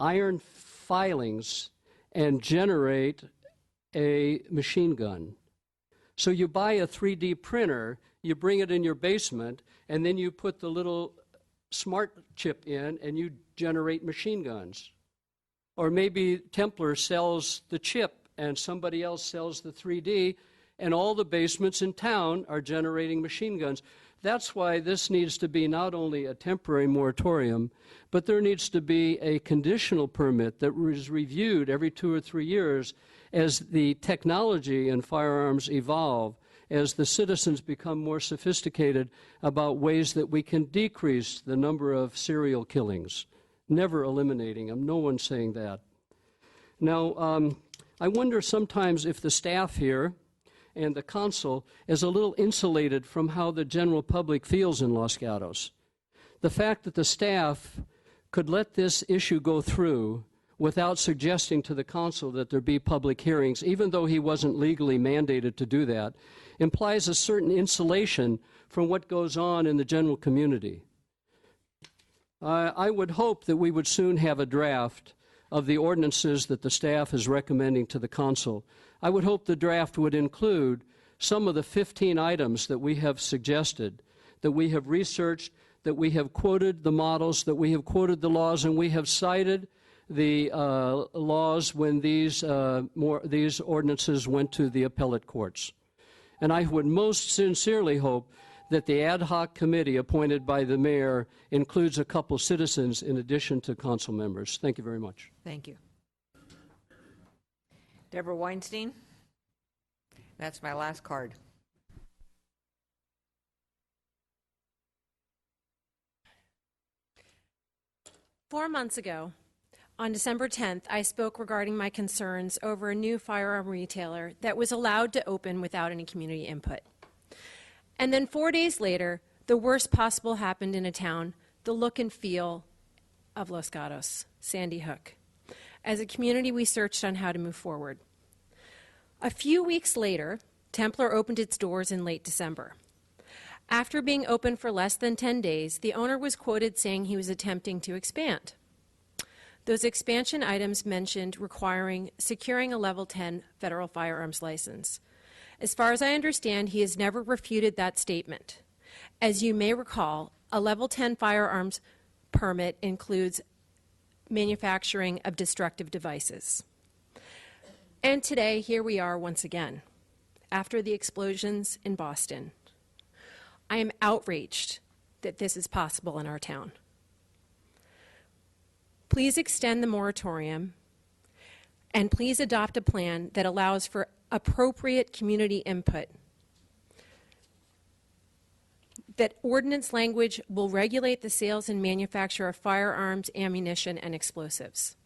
iron filings and generate a machine gun. So you buy a 3D printer, you bring it in your basement, and then you put the little smart chip in and you generate machine guns. Or maybe Templar sells the chip and somebody else sells the 3D, and all the basements in town are generating machine guns. That's why this needs to be not only a temporary moratorium, but there needs to be a conditional permit that is reviewed every 2 or 3 years as the technology in firearms evolve, as the citizens become more sophisticated about ways that we can decrease the number of serial killings, never eliminating them. No one's saying that. Now, I wonder sometimes if the staff here and the council is a little insulated from how the general public feels in Los Gatos. The fact that the staff could let this issue go through without suggesting to the council that there be public hearings, even though he wasn't legally mandated to do that, implies a certain insulation from what goes on in the general community. I would hope that we would soon have a draft of the ordinances that the staff is recommending to the council. I would hope the draft would include some of the 15 items that we have suggested, that we have researched, that we have quoted the models, that we have quoted the laws, and we have cited the laws when these ordinances went to the appellate courts. And I would most sincerely hope that the ad hoc committee appointed by the mayor includes a couple citizens in addition to council members. Thank you very much. Thank you. Deborah Weinstein. That's my last card. Four months ago, on December 10th, I spoke regarding my concerns over a new firearm retailer that was allowed to open without any community input. And then 4 days later, the worst possible happened in a town, the look and feel of Los Gatos, Sandy Hook. As a community, we searched on how to move forward. A few weeks later, Templar opened its doors in late December. After being open for less than 10 days, the owner was quoted saying he was attempting to expand. Those expansion items mentioned securing a level 10 federal firearms license. As far as I understand, he has never refuted that statement. As you may recall, a level 10 firearms permit includes manufacturing of destructive devices. And today, here we are once again, after the explosions in Boston. I am outraged that this is possible in our town. Please extend the moratorium, and please adopt a plan that allows for appropriate community input. That ordinance language will regulate the sales and manufacture of firearms, ammunition, and explosives.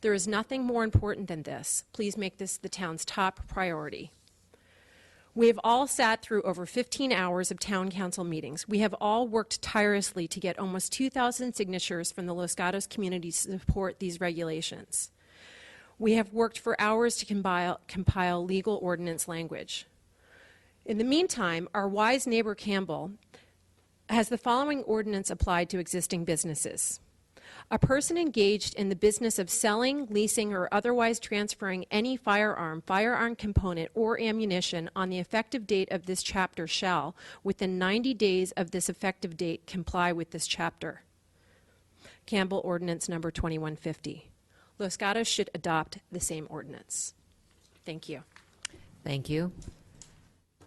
There is nothing more important than this. Please make this the town's top priority. We have all sat through over 15 hours of town council meetings. We have all worked tirelessly to get almost 2,000 signatures from the Los Gatos community to support these regulations. We have worked for hours to compile legal ordinance language. In the meantime, our wise neighbor Campbell has the following ordinance applied to existing businesses. A person engaged in the business of selling, leasing, or otherwise transferring any firearm, firearm component, or ammunition on the effective date of this chapter shall, within 90 days of this effective date, comply with this chapter. Campbell Ordinance number 2150. Los Gatos should adopt the same ordinance. Thank you. Thank you.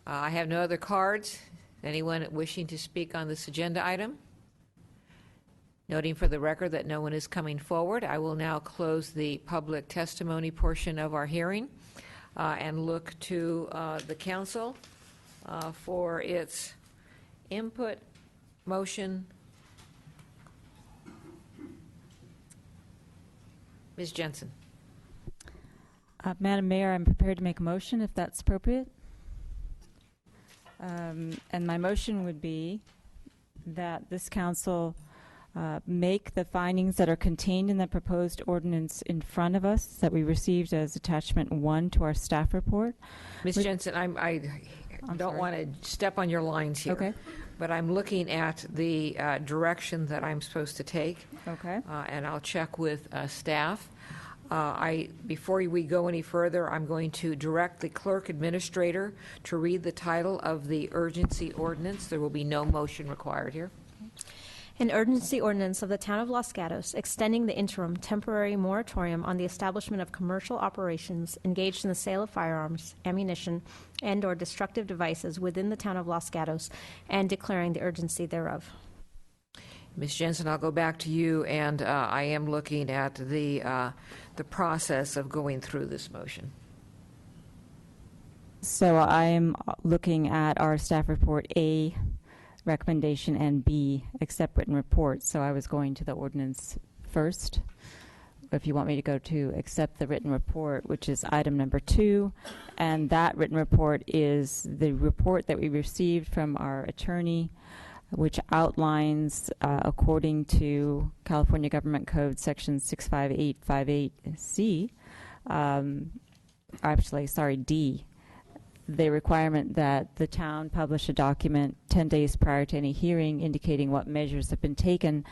I have no other cards. Anyone wishing to speak on this agenda item? Noting for the record that no one is coming forward, I will now close the public testimony portion of our hearing and look to the council for its input, motion. Ms. Jensen. Madam Mayor, I'm prepared to make a motion if that's appropriate. And my motion would be that this council make the findings that are contained in the proposed ordinance in front of us that we received as attachment 1 to our staff report. Ms. Jensen, I don't want to step on your lines here. Okay. But I'm looking at the direction that I'm supposed to take. Okay. And I'll check with staff. Before we go any further, I'm going to direct the clerk administrator to read the title of the urgency ordinance. There will be no motion required here. An urgency ordinance of the Town of Los Gatos extending the interim temporary moratorium on the establishment of commercial operations engaged in the sale of firearms, ammunition, and/or destructive devices within the Town of Los Gatos and declaring the urgency thereof. Ms. Jensen, I'll go back to you, and I am looking at the process of going through this motion. So I am looking at our staff report A recommendation and B accept written report. So I was going to the ordinance first. If you want me to go to accept the written report, which is item number 2, and that written report is the report that we received from our attorney, which outlines, according to California Government Code Section 65858C, D, the requirement that the town publish a document 10 days prior to any hearing indicating what measures have been taken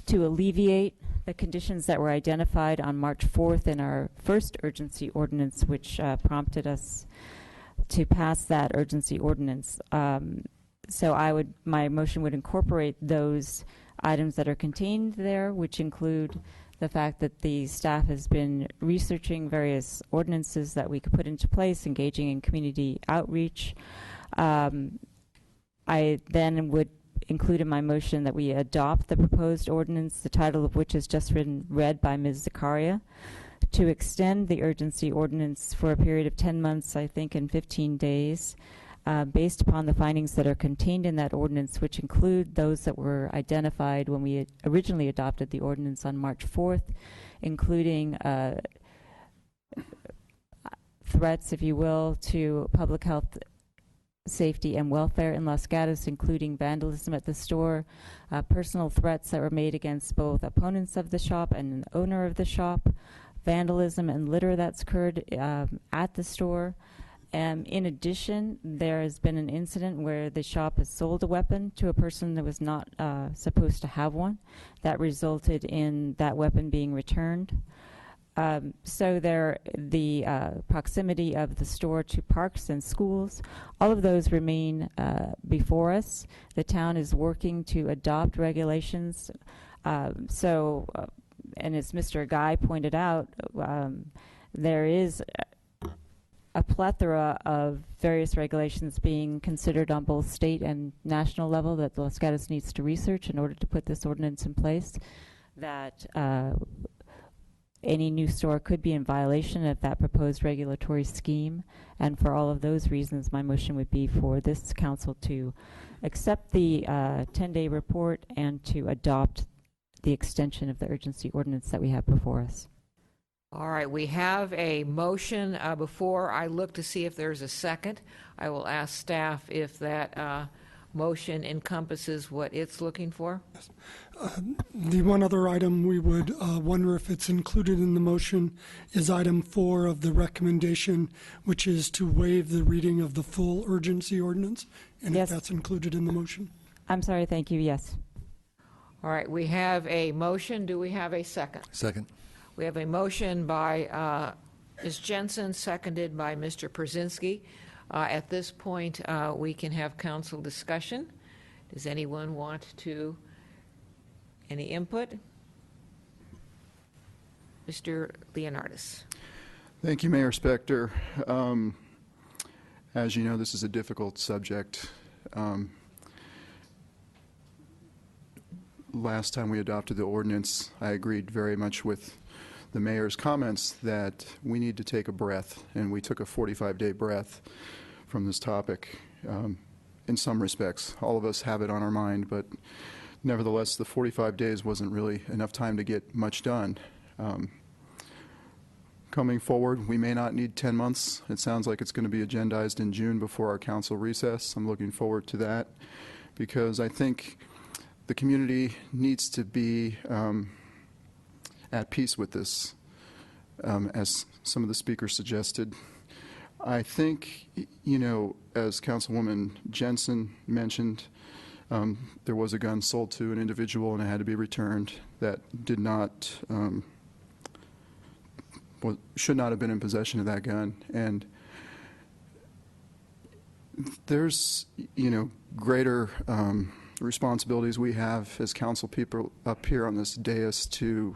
to alleviate the conditions that were identified on March 4th in our first urgency ordinance, which prompted us to pass that urgency ordinance. So my motion would incorporate those items that are contained there, which include the fact that the staff has been researching various ordinances that we could put into place, engaging in community outreach. I then would include in my motion that we adopt the proposed ordinance, the title of which has just been read by Ms. Zakaria, to extend the urgency ordinance for a period of 10 months, I think, and 15 days, based upon the findings that are contained in that ordinance, which include those that were identified when we originally adopted the ordinance on March 4th, including threats, if you will, to public health, safety, and welfare in Los Gatos, including vandalism at the store, personal threats that were made against both opponents of the shop and the owner of the shop, vandalism and litter that's occurred at the store. In addition, there has been an incident where the shop has sold a weapon to a person that was not supposed to have one. That resulted in that weapon being returned. So the proximity of the store to parks and schools, all of those remain before us. The town is working to adopt regulations. And as Mr. Guy pointed out, there is a plethora of various regulations being considered on both state and national level that Los Gatos needs to research in order to put this ordinance in place, that any new store could be in violation of that proposed regulatory scheme. And for all of those reasons, my motion would be for this council to accept the 10-day report and to adopt the extension of the urgency ordinance that we have before us. All right, we have a motion. Before I look to see if there's a second, I will ask staff if that motion encompasses what it's looking for. The one other item we would wonder if it's included in the motion is item 4 of the recommendation, which is to waive the reading of the full urgency ordinance, and yes. if that's included in the motion. I'm sorry, thank you, yes. All right, we have a motion. Do we have a second? Second. We have a motion by Ms. Jensen, seconded by Mr. Przynski. At this point, we can have council discussion. Does anyone want to, any input? Mr. Leonardis. Thank you, Mayor Spector. As you know, this is a difficult subject. Last time we adopted the ordinance, I agreed very much with the mayor's comments that we need to take a breath, and we took a 45-day breath from this topic. In some respects, all of us have it on our mind, but nevertheless, the 45 days wasn't really enough time to get much done. Coming forward, we may not need 10 months. It sounds like it's going to be agendized in June before our council recess. I'm looking forward to that because I think the community needs to be at peace with this, as some of the speakers suggested. I think, you know, as Councilwoman Jensen mentioned, there was a gun sold to an individual and it had to be returned that did not, should not have been in possession of that gun. And there's, you know, greater responsibilities we have as council people up here on this dais to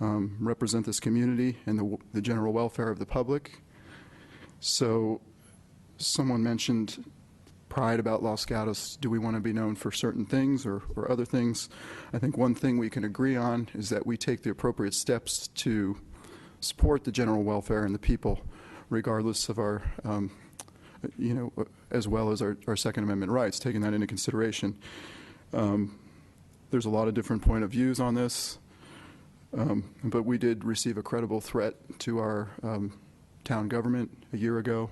represent this community and the general welfare of the public. So someone mentioned pride about Los Gatos. Do we want to be known for certain things or other things? I think one thing we can agree on is that we take the appropriate steps to support the general welfare and the people, regardless of our, you know, as well as our Second Amendment rights, taking that into consideration. There's a lot of different point of views on this, but we did receive a credible threat to our town government a year ago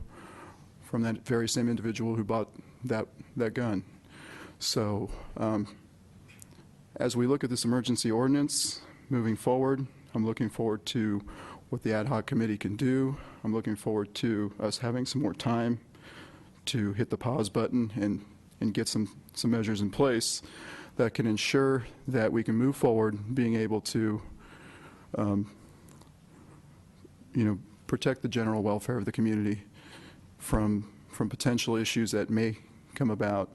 from that very same individual who bought that gun. So as we look at this emergency ordinance moving forward, I'm looking forward to what the ad hoc committee can do. I'm looking forward to us having some more time to hit the pause button and get some measures in place that can ensure that we can move forward, being able to you know, protect the general welfare of the community from potential issues that may come about,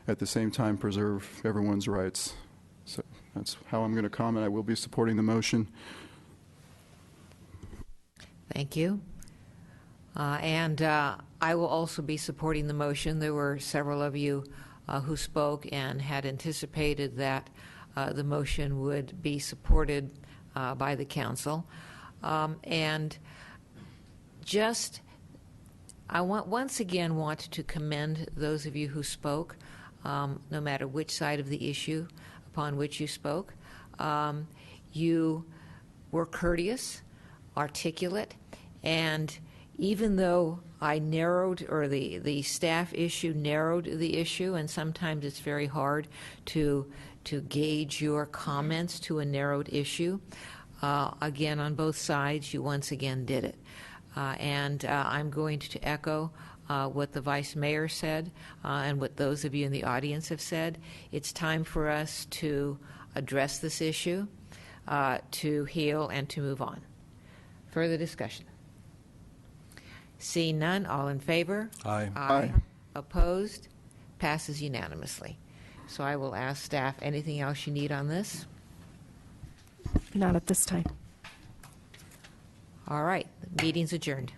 at the same time preserve everyone's rights. So that's how I'm going to comment. I will be supporting the motion. Thank you. And I will also be supporting the motion. There were several of you who spoke and had anticipated that the motion would be supported by the council. And just, I once again want to commend those of you who spoke, no matter which side of the issue upon which you spoke. You were courteous, articulate, and even though I narrowed, or the staff issue narrowed the issue, and sometimes it's very hard to gauge your comments to a narrowed issue, again, on both sides, you once again did it. And I'm going to echo what the Vice Mayor said and what those of you in the audience have said. It's time for us to address this issue, to heal, and to move on. Further discussion? Seeing none, all in favor? Aye. Aye. Opposed? Passes unanimously. So I will ask staff, anything else you need on this? Not at this time. All right, the meeting's adjourned.